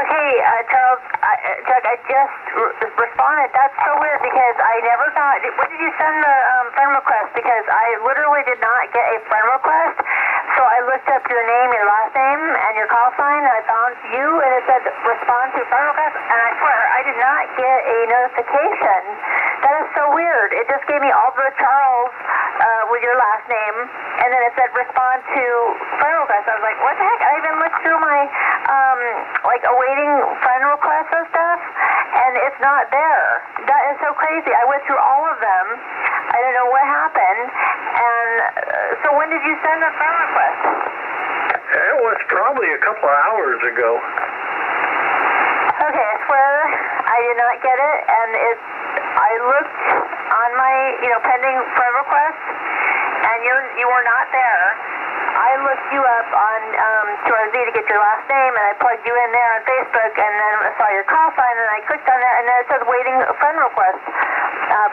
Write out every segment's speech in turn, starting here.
Hey, Charles, Chuck, I just responded. That's so weird because I never got... When did you send the friend request? Because I literally did not get a friend request. So I looked up your name, your last name, and your call sign, and I found you, and it said respond to friend request. And I swear, I did not get a notification. That is so weird. It just gave me all the Charles with your last name, and then it said respond to friend request. I was like, what the heck? I even looked through my awaiting friend requests and stuff, and it's not there. That is so crazy. I went through all of them. I don't know what happened. And so when did you send a friend request? It was probably a couple of hours ago. Okay, I swear I did not get it, and I looked on my, pending friend request, and you were not there. I looked you up on QRZ to get your last name, and I plugged you in there on Facebook, and then I saw your call sign, and I clicked on there, and then it says waiting friend request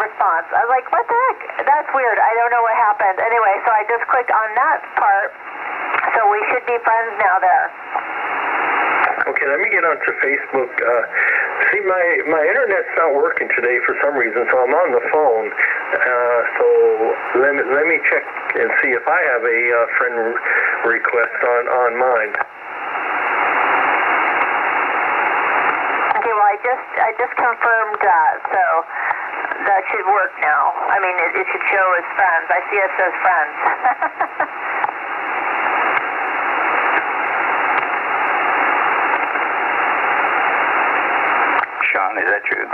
response. I was like, what the heck? That's weird. I don't know what happened. Anyway, so I just clicked on that part, so we should be friends now there. Okay, let me get onto Facebook. See, my internet's not working today for some reason, so I'm on the phone. So let me check and see if I have a friend request on mine. Okay, well I just confirmed that, so that should work now. I mean, it should show as friends. I see it says friends. Sean, is that true?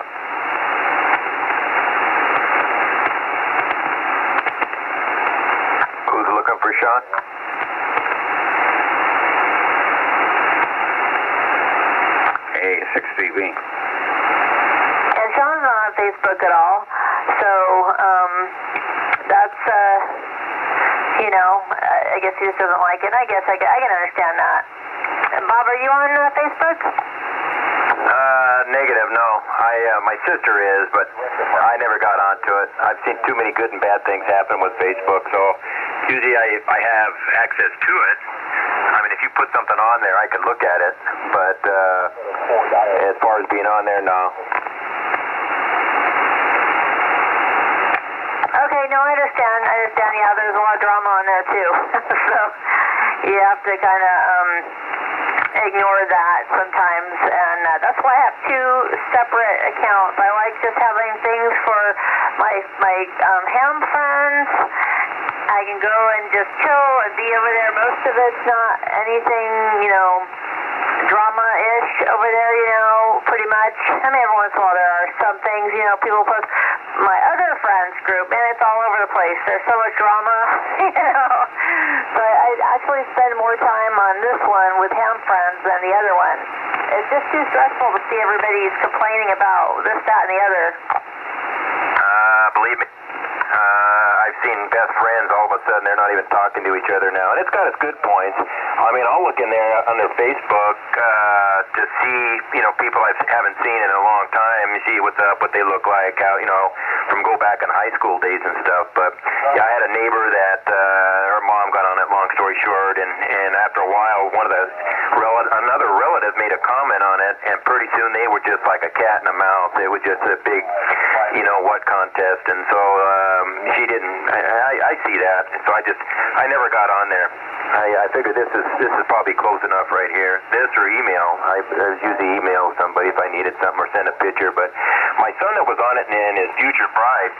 Who's looking for Sean? AA6DB. And Sean's not on Facebook at all, so that's, I guess he just doesn't like it. I guess I can understand that. Bob, are you on Facebook? Negative, no. My sister is, but I never got onto it. I've seen too many good and bad things happen with Facebook, so usually I have access to it. I mean, if you put something on there, I could look at it, but as far as being on there, no. Okay, no, I understand. Yeah, there's a lot of drama on there, too. So you have to kind of ignore that sometimes, and that's why I have two separate accounts. I like just having things for my ham friends. I can go and just chill and be over there. Most of it's not anything, drama-ish over there, pretty much. I mean, every once in a while there are some things, people post. My other friends group, and it's all over the place. There's so much drama, So I actually spend more time on this one with ham friends than the other one. It's just too stressful to see everybody's complaining about this, that, and the other. Believe me. I've seen best friends, all of a sudden they're not even talking to each other now, and it's got its good points. I mean, I'll look in there on their Facebook to see, people I haven't seen in a long time, see what's up, what they look like, how, from go back in high school days and stuff. But yeah, I had a neighbor that her mom got on it, long story short, and after a while, another relative made a comment on it, and pretty soon they were just like a cat in a mouse. It was just a big, what contest, and so she didn't. I see that, and so I never got on there. I figured this is probably close enough right here. This or email. I usually email somebody if I needed something or send a picture. But my son that was on it and his future bride,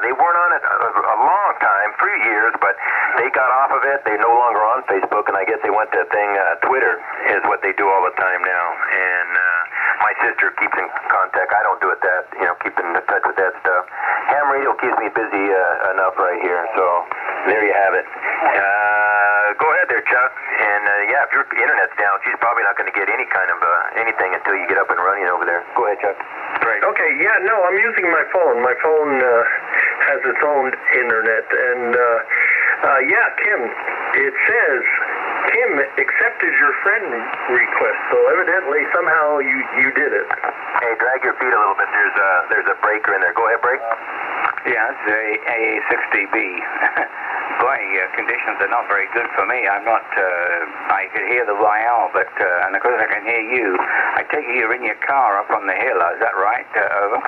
they weren't on it a long time, 3 years, but they got off of it. They're no longer on Facebook, and I guess they went to Twitter is what they do all the time now. And my sister keeps in contact. I don't do it keep in touch with that stuff. Ham radio keeps me busy enough right here, so there you have it. Go ahead there, Chuck. And if your internet's down, she's probably not going to get any kind of anything until you get up and running over there. Go ahead, Chuck. Right. Okay. Yeah. No, I'm using my phone. My phone has its own internet, and Kim, it says Kim accepted your friend request, so evidently somehow you did it. Hey, drag your feet a little bit. There's a breaker in there. Go ahead, break. Yeah, it's a AA6DB. Boy, conditions are not very good for me. I'm not, I could hear the YL, but, and of course I can hear you. I take it you're in your car up on the hill, is that right? Over?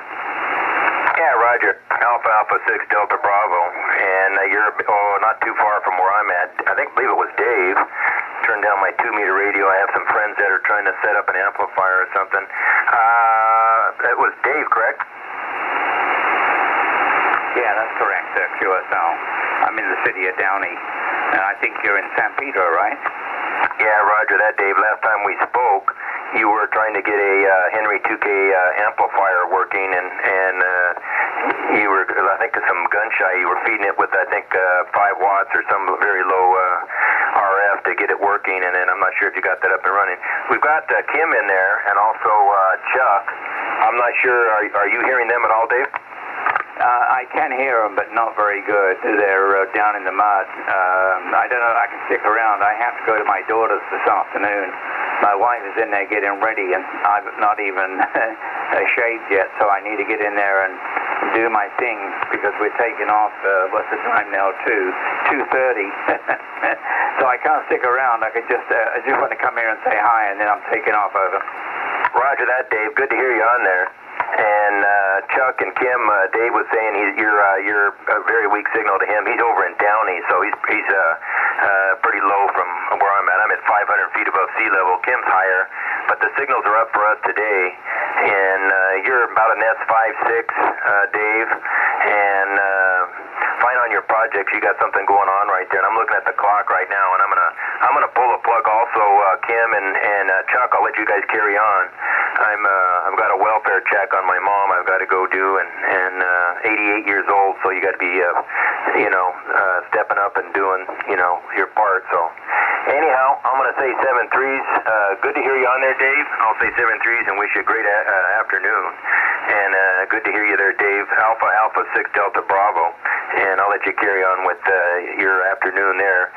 Yeah, Roger. Alpha 6 Delta Bravo, and you're not too far from where I'm at. I believe it was Dave. Turned down my 2-meter radio. I have some friends that are trying to set up an amplifier or something. It was Dave, correct? Yeah, that's correct, QSL. I'm in the city of Downey, and I think you're in San Pedro, right? Yeah, Roger that, Dave. Last time we spoke, you were trying to get a Henry 2K amplifier working, and you were, I think, some gun shy. You were feeding it with, I think, 5 watts or some very low RF to get it working, and then I'm not sure if you got that up and running. We've got Kim in there, and also Chuck. I'm not sure, are you hearing them at all, Dave? I can hear them, but not very good. They're down in the mud. I don't know if I can stick around. I have to go to my daughter's this afternoon. My wife is in there getting ready, and I've not even shaved yet, so I need to get in there and do my thing, because we're taking off, what's the time now, 2:30. So I can't stick around. I just want to come here and say hi, and then I'm taking off over. Roger that, Dave. Good to hear you on there. And Chuck and Kim, Dave was saying you're a very weak signal to him. He's over in Downey, so he's pretty low from where I'm at. I'm at 500 feet above sea level. Kim's higher, but the signals are up for us today. And you're about a NES 5.6, Dave. And fine on your projects. You got something going on right there. And I'm looking at the clock right now, and I'm gonna pull a plug also. Kim and Chuck, I'll let you guys carry on. I've got a welfare check on my mom I've got to go do, and 88 years old, so you got to be, stepping up and doing, your part. So anyhow, I'm going to say 7-3s. Good to hear you on there, Dave. I'll say 7-3s and wish you a great afternoon. And good to hear you there, Dave. Alpha 6 Delta Bravo. And I'll let you carry on with your afternoon there.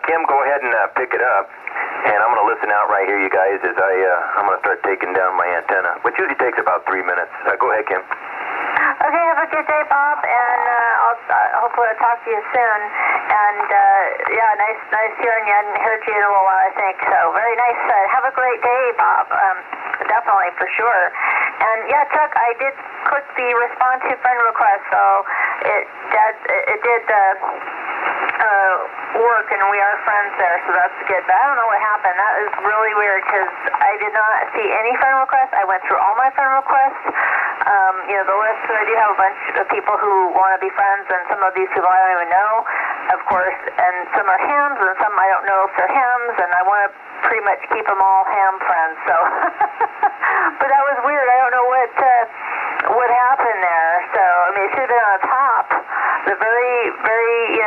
Kim, go ahead and pick it up. And I'm going to listen out right here, you guys, as I'm going to start taking down my antenna, which usually takes about 3 minutes. Go ahead, Kim. Okay, have a good day, Bob, and hopefully I'll talk to you soon. And yeah, nice hearing you. I hadn't heard you in a little while, I think. So very nice. Have a great day, Bob. Definitely, for sure. And yeah, Chuck, I did click the respond to friend request, so it did work, and we are friends there, so that's good. But I don't know what happened. That is really weird, because I did not see any friend requests. I went through all my friend requests. The list, so I do have a bunch of people who want to be friends, and some of these people I don't even know, of course, and some are hams, and some I don't know if they're hams, and I want to pretty much keep them all ham friends, so. But that was weird. I don't know what happened there. So, I mean, it should have been on the top, the very, very,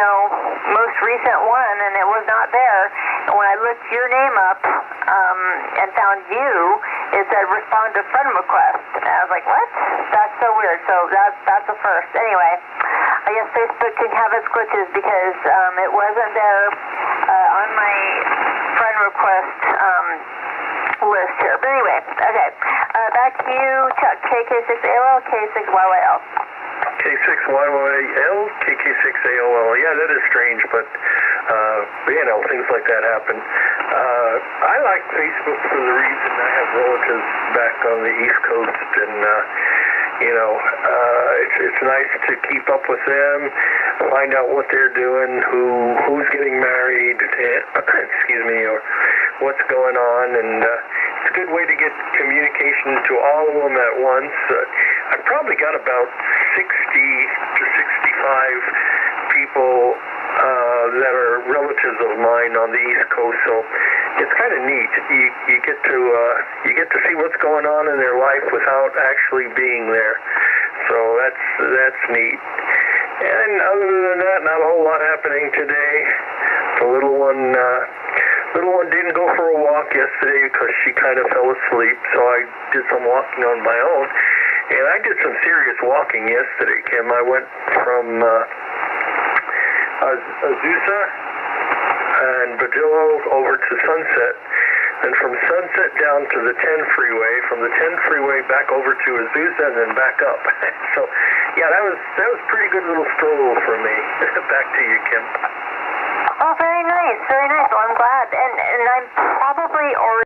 most recent one, and it was not there. And when I looked your name up and found you, it said respond to friend request. And I was like, what? That's so weird. So that's a first. Anyway, I guess Facebook can have its glitches, because it wasn't there on my friend request list here. But anyway, okay. Back to you, Chuck. KK6AOL, K6YYL. K6YYL, KK6AOL. Yeah, that is strange, but things like that happen. I like Facebook for the reason I have relatives back on the East Coast, and it's nice to keep up with them, find out what they're doing, who's getting married, excuse me, or what's going on, and it's a good way to get communication to all of them at once. I've probably got about 60 to 65 people that are relatives of mine on the East Coast, so it's kind of neat. You get to see what's going on in their life without actually being there. So that's neat. And other than that, not a whole lot happening today. The little one didn't go for a walk yesterday because she kind of fell asleep, so I did some walking on my own. And I did some serious walking yesterday, Kim. I went from Azusa. I and Badillo over to Sunset, and from Sunset down to the 10 freeway, from the 10 freeway back over to Azusa, and then back up. So, yeah, that was pretty good little stroll for me. Back to you, Kim. Oh, very nice, very nice. Well, I'm glad, and I'm probably already